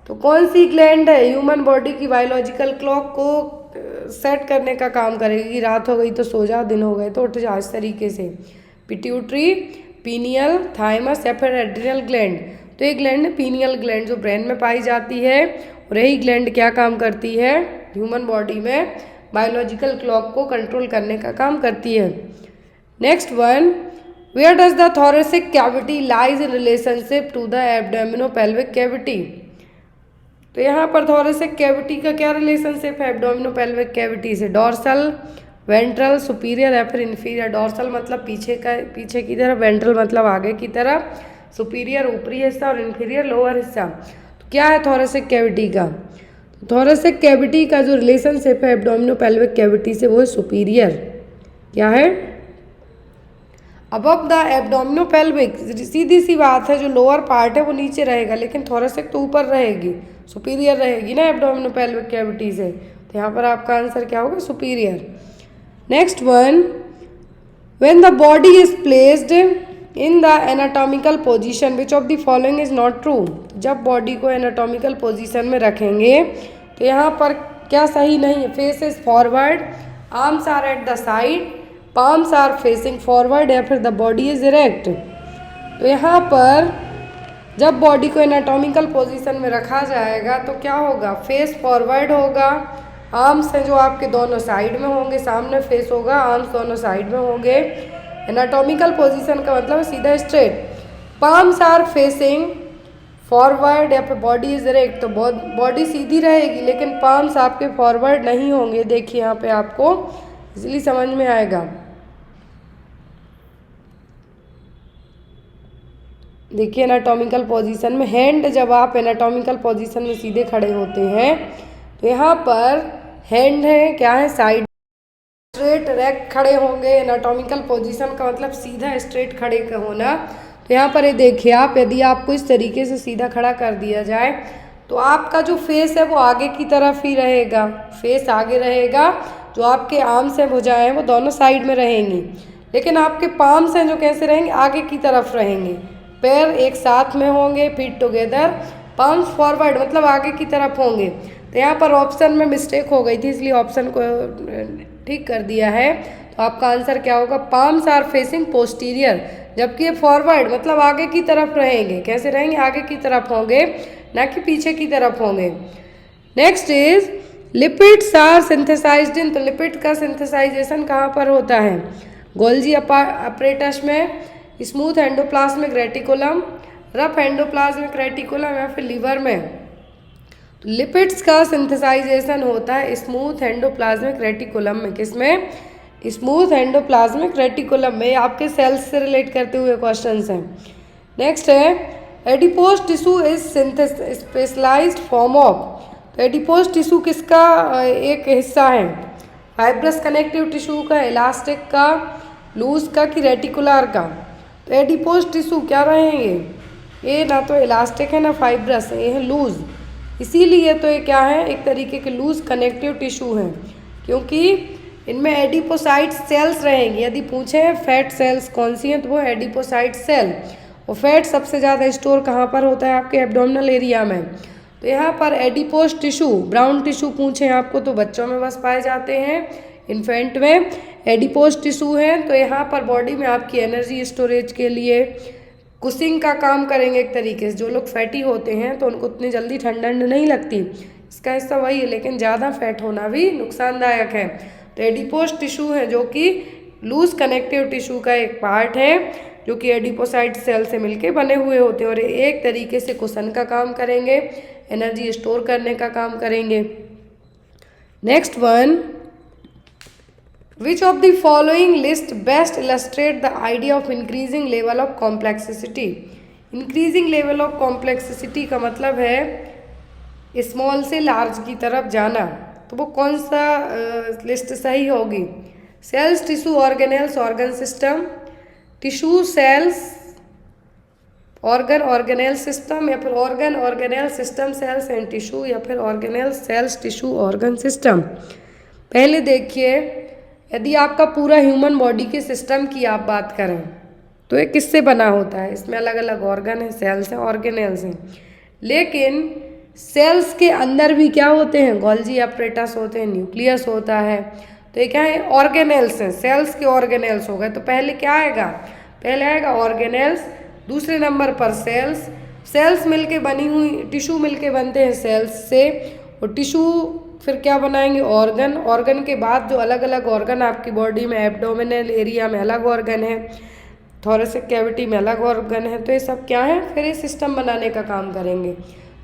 तो कौन सी ग्लैंड है ह्यूमन बॉडी की बायोलॉजिकल क्लॉक को सेट करने का काम करेगी? रात हो गई तो सो जा, दिन हो गए तो उठ जा, इस तरीके से। पिट्यूटरी, पीनियल, थाइमस या फिर एड्रिनल ग्लैंड? तो ये ग्लैंड है पीनियल ग्लैंड, जो ब्रेन में पाई जाती है। और यही ग्लैंड क्या काम करती है? ह्यूमन बॉडी में बायोलॉजिकल क्लॉक को कंट्रोल करने का काम करती है। Next one, where does the thoracic cavity lies in relationship to the abdominopelvic cavity? तो यहाँ पर थोरेसिक कैविटी का क्या रिलेशनशिप है एब्डोमिनोपेल्विक कैविटी से? डॉर्सल, वेंट्रल, सुपीरियर या फिर इन्फीरियर? डॉर्सल मतलब पीछे की तरफ, वेंट्रल मतलब आगे की तरफ, सुपीरियर ऊपरी हिस्सा और इन्फीरियर लोअर हिस्सा। तो क्या है थोरेसिक कैविटी का? तो थोरेसिक कैविटी का जो रिलेशनशिप है एब्डोमिनोपेल्विक कैविटी से वो है सुपीरियर। क्या है? अबव द एब्डोमिनोपेल्विक, सीधी सी बात है, जो लोअर पार्ट है वो नीचे रहेगा, लेकिन थोरेसिक तो ऊपर रहेगी, सुपीरियर रहेगी ना एब्डोमिनोपेल्विक कैविटी से। तो यहाँ पर आपका आंसर क्या होगा? Superior. Next one, when the body is placed in the anatomical position which of the following is not true? जब बॉडी को एनाटॉमिकल पोजीशन में रखेंगे तो यहाँ पर क्या सही नहीं है? Face is forward, arms are at the side, palms are facing forward या फिर द बॉडी इज इरेक्ट? तो यहाँ पर जब बॉडी को एनाटॉमिकल पोजीशन में रखा जाएगा तो क्या होगा? फेस फॉरवर्ड होगा, आर्म्स हैं जो आपके दोनों साइड में होंगे, सामने फेस होगा, आर्म्स दोनों साइड में होंगे। एनाटॉमिकल पोजीशन का मतलब सीधा straight. Palms are facing forward या फिर बॉडी इज इरेक्ट, तो बॉडी सीधी रहेगी लेकिन पाम्स आपके फॉरवर्ड नहीं होंगे। देखिए यहाँ पे आपको इजीली समझ में आएगा। देखिए एनाटॉमिकल पोजीशन में हैंड, जब आप एनाटॉमिकल पोजीशन में सीधे खड़े होते हैं तो यहाँ पर हैंड है क्या है? साइड स्ट्रेट रेक्ट खड़े होंगे। एनाटॉमिकल पोजीशन का मतलब सीधा स्ट्रेट खड़े का होना। तो यहाँ पर ये देखिए आप, यदि आपको इस तरीके से सीधा खड़ा कर दिया जाए तो आपका जो फेस है वो आगे की तरफ ही रहेगा, फेस आगे रहेगा, जो आपके आर्म्स हैं भुजाएं हैं वो दोनों साइड में रहेंगी, लेकिन आपके पाम्स हैं जो कैसे रहेंगे? आगे की तरफ रहेंगे। पैर एक साथ में होंगे, फीट टुगेदर, पाम्स फॉरवर्ड मतलब आगे की तरफ होंगे। तो यहाँ पर ऑप्शन में मिस्टेक हो गई थी, इसलिए ऑप्शन को ठीक कर दिया है। तो आपका आंसर क्या होगा? पाम्स आर फेसिंग पोस्टीरियर, जबकि ये फॉरवर्ड मतलब आगे की तरफ रहेंगे। कैसे रहेंगे? आगे की तरफ होंगे, ना कि पीछे की तरफ होंगे। Next is lipids are synthesized in, तो लिपिड का सिंथेसाइजेशन कहाँ पर होता है? गोल्जी अपरेटस में, smooth endoplasmic reticulum, rough endoplasmic reticulum या फिर लीवर में? तो लिपिड्स का सिंथेसाइजेशन होता है स्मूथ एंडोप्लाज्मिक रेटिकुलम में। किसमें? स्मूथ एंडोप्लाज्मिक रेटिकुलम में। आपके सेल्स से रिलेट करते हुए क्वेश्चंस हैं। नेक्स्ट है adipose tissue is specialised form of, तो एडिपोज टिश्यू किसका एक हिस्सा है? फाइब्रस कनेक्टिव टिश्यू का, इलास्टिक का, लूज का कि रेटिकुलर का? तो एडिपोज टिश्यू क्या रहेंगे? ये ना तो इलास्टिक है ना फाइब्रस है, ये है लूज। इसीलिए तो ये क्या है? एक तरीके के लूज कनेक्टिव टिश्यू हैं, क्योंकि इनमें एडिपोसाइट सेल्स रहेंगी। यदि पूछे फैट सेल्स कौन सी हैं तो वो एडिपोसाइट सेल। और फैट सबसे ज़्यादा स्टोर कहाँ पर होता है? आपके एब्डोमिनल एरिया में। तो यहाँ पर एडिपोज टिश्यू, ब्राउन टिश्यू पूछे आपको तो बच्चों में बस पाए जाते हैं, इन्फेंट में एडिपोज टिश्यू है। तो यहाँ पर बॉडी में आपकी एनर्जी स्टोरेज के लिए कुशिंग का काम करेंगे एक तरीके से। जो लोग फैटी होते हैं तो उनको उतनी जल्दी ठंड नहीं लगती, इसका हिस्सा वही है, लेकिन ज़्यादा फैट होना भी नुकसानदायक है। तो एडिपोज टिश्यू है जो कि लूज कनेक्टिव टिश्यू का एक पार्ट है, जो कि एडिपोसाइट सेल से मिलके बने हुए होते हैं और ये एक तरीके से कुशन का काम करेंगे, एनर्जी स्टोर करने का काम करेंगे। Next one, which of the following list best illustrate the idea of increasing level of complexity. Increasing level of complexity का मतलब है स्मॉल से लार्ज की तरफ जाना, तो वो कौन सा लिस्ट सही होगी? Cells, tissue, organelles, organ system, tissue, cells, organ, organelle system, या फिर organ, organelle system, cells and tissue, या फिर organelle, cells, tissue, organ system. पहले देखिए, यदि आपका पूरा ह्यूमन बॉडी के सिस्टम की आप बात करें तो ये किससे बना होता है? इसमें अलग अलग ऑर्गन है, सेल्स हैं, ऑर्गेनेल्स हैं, लेकिन सेल्स के अंदर भी क्या होते हैं? गोल्जी अपरेटस होते हैं, न्यूक्लियस होता है। तो ये क्या है? ऑर्गेनेल्स हैं, सेल्स के ऑर्गेनेल्स हो गए। तो पहले क्या आएगा? पहले आएगा ऑर्गेनेल्स, दूसरे नंबर पर सेल्स। सेल्स मिलके बनी हुई, टिश्यू मिलके बनते हैं सेल्स से, और टिश्यू फिर क्या बनाएंगे? ऑर्गन। ऑर्गन के बाद जो अलग अलग ऑर्गन आपकी बॉडी में, एब्डोमिनल एरिया में अलग ऑर्गन है, थोरेसिक कैविटी में अलग ऑर्गन है, तो ये सब क्या है? फिर ये सिस्टम बनाने का काम करेंगे।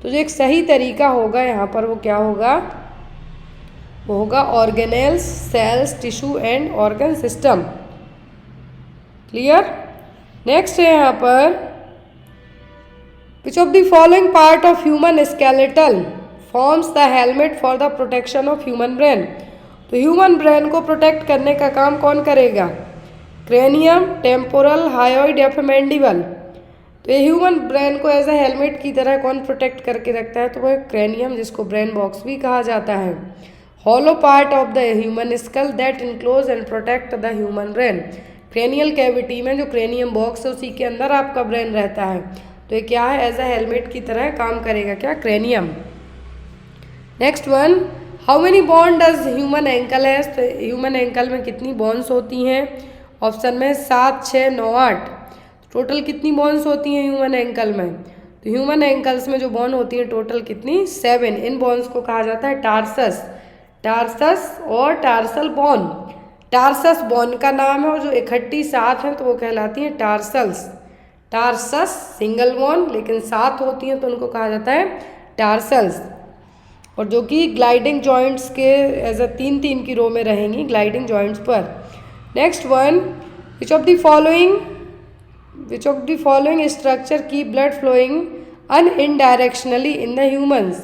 तो जो एक सही तरीका होगा यहाँ पर वो क्या होगा? वो होगा organelles, cells, tissue and organ system. Clear? Next है यहाँ पर, which of the following part of human skeletal forms the helmet for the protection of human brain. तो ह्यूमन ब्रेन को प्रोटेक्ट करने का काम कौन करेगा? क्रेनियम, टेम्पोरल, हायोइड या फिर मैंडिबल। तो ये ह्यूमन ब्रेन को एज ए हेलमेट की तरह कौन प्रोटेक्ट करके रखता है? तो वो क्रेनियम, जिसको ब्रेन बॉक्स भी कहा जाता है। Hollow part of the human school that enclose and protect the human brain. Cranial cavity में जो क्रेनियम बॉक्स है उसी के अंदर आपका ब्रेन रहता है, तो ये क्या है? एज ए हेलमेट की तरह काम करेगा। क्या? Cranium. Next one, how many bond does human ankle has. तो ह्यूमन एंकल में कितनी बॉन्ड्स होती हैं? ऑप्शन में 7, 6, 9, 8। टोटल कितनी बॉन्ड्स होती हैं ह्यूमन एंकल में? तो ह्यूमन एंकल्स में जो बॉन्ड होती हैं टोटल कितनी? 7। इन बॉन्ड्स को कहा जाता है टार्सस। टार्सस और टार्सल बॉन्ड। टार्सस बॉन्ड का नाम है, और जो इकट्ठी 7 हैं तो वो कहलाती हैं टार्सल्स। टार्सस सिंगल बॉन्ड, लेकिन 7 होती हैं तो उनको कहा जाता है टार्सल्स, और जो कि ग्लाइडिंग जॉइंट्स के एज अ 3-3 की रो में रहेंगी, ग्लाइडिंग जॉइंट्स पर। Next one, which of the following structure की blood flowing unidirectionally in the humans.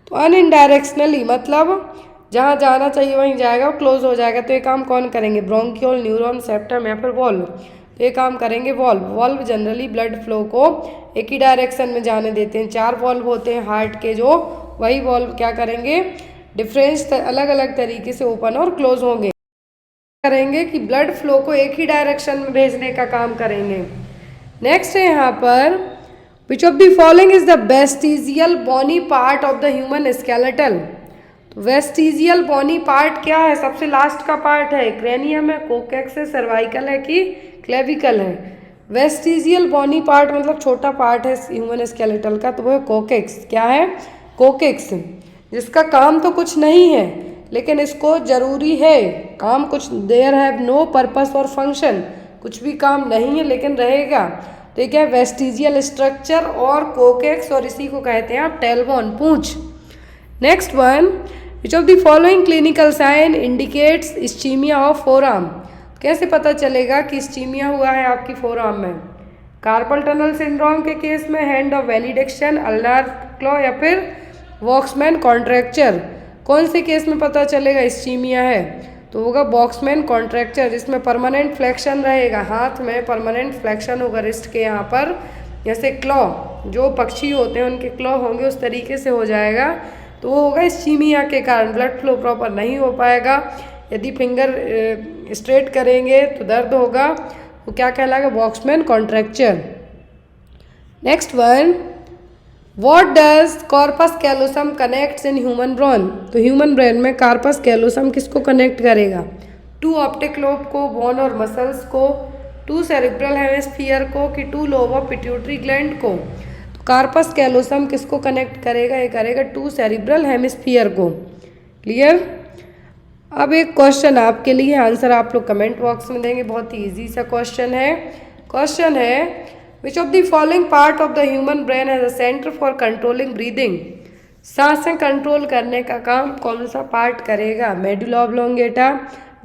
तो अनइनडायरेक्शनली मतलब जहाँ जाना चाहिए वहीं जाएगा, क्लोज हो जाएगा। तो ये काम कौन करेंगे? ब्रोंकियोल, न्यूरॉन, सेप्टम या फिर वॉल्व। तो ये काम करेंगे valve. Valve generally blood flow को एक ही डायरेक्शन में जाने देते हैं। 4 वॉल्व होते हैं हार्ट के, जो वही वॉल्व क्या करेंगे? डिफरेंस अलग अलग तरीके से ओपन और क्लोज होंगे, करेंगे कि ब्लड फ्लो को एक ही डायरेक्शन में भेजने का काम करेंगे। नेक्स्ट है यहाँ पर, which of the following is the vestigial bony part of the human skeletal. तो वेस्टिजियल बोनी पार्ट क्या है? सबसे लास्ट का पार्ट है, क्रेनियम है, कोकेक्स है, सर्वाइकल है कि क्लेविकल है? वेस्टिजियल बोनी पार्ट मतलब छोटा पार्ट है ह्यूमन स्केलेटल का, तो वो है कोकेक्स। क्या है? कोकेक्स, जिसका काम तो कुछ नहीं है लेकिन इसको जरूरी है काम कुछ। देयर हैव नो पर्पस और फंक्शन, कुछ भी काम नहीं है लेकिन रहेगा। तो ये क्या है? वेस्टिजियल स्ट्रक्चर और कोकेक्स, और इसी को कहते हैं आप टेलबोन, पूंछ। Next one, which of the following clinical sign indicates ischaemia of forearm. कैसे पता चलेगा कि इस्चीमिया हुआ है आपकी फोरआर्म में? कार्पल टनल सिंड्रोम के केस में हैंड ऑफ वेलिडेक्शन, अल्नार क्लॉ या फिर वॉक्समैन कॉन्ट्रैक्चर। कौन से केस में पता चलेगा इस्चीमिया है? तो होगा वॉक्समैन कॉन्ट्रैक्चर, जिसमें परमानेंट फ्लेक्शन रहेगा, हाथ में परमानेंट फ्लेक्शन होगा रिस्ट के यहाँ पर। जैसे क्लॉ, जो पक्षी होते हैं उनके क्लॉ होंगे उस तरीके से हो जाएगा, तो वो होगा इस्चीमिया के कारण। ब्लड फ्लो प्रॉपर नहीं हो पाएगा। यदि फिंगर स्ट्रेट करेंगे तो दर्द होगा, वो क्या कहलाएगा? Voxman contracture. Next one, what does corpus callosum connects in human brain. तो ह्यूमन ब्रेन में कार्पस कैलोसम किसको कनेक्ट करेगा? 2 ऑप्टिक लोब को, बोन और मसल्स को, 2 सेरिब्रल हेमिस्फीयर को कि 2 लोब ऑफ पिट्यूटरी ग्लैंड को। तो कार्पस कैलोसम किसको कनेक्ट करेगा? ये करेगा 2 सेरिब्रल हेमिस्फीयर को। क्लियर? अब एक क्वेश्चन आपके लिए, आंसर आप लोग कमेंट बॉक्स में देंगे, बहुत ही ईजी सा क्वेश्चन है। क्वेश्चन है विच of the following part of the human brain has a centre for controlling breathing. सांसें कंट्रोल करने का काम कौन सा पार्ट करेगा? मेडुला ऑब्लोंगेटा,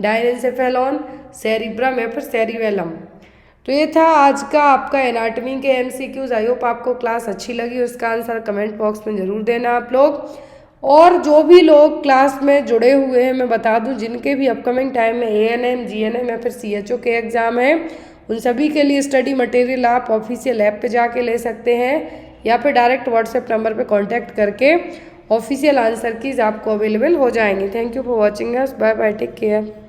डायनेन्सेफेलॉन, सेरिब्रम या फिर सेरिबेलम। तो ये था आज का आपका एनाटॉमी के एमसीक्यूज। आई होप आपको क्लास अच्छी लगी। उसका आंसर कमेंट बॉक्स में ज़रूर देना आप लोग। और जो भी लोग क्लास में जुड़े हुए हैं, मैं बता दूं जिनके भी अपकमिंग टाइम में एएनएम, जीएनएम या फिर सीएचओ के एग्ज़ाम है, उन सभी के लिए स्टडी मटेरियल आप ऑफिशियल ऐप पे जाके ले सकते हैं या फिर डायरेक्ट व्हाट्सएप नंबर पे कांटेक्ट करके ऑफिशियल आंसर कीज आपको अवेलेबल हो जाएंगी। Thank you for watching us. Bye bye, take care.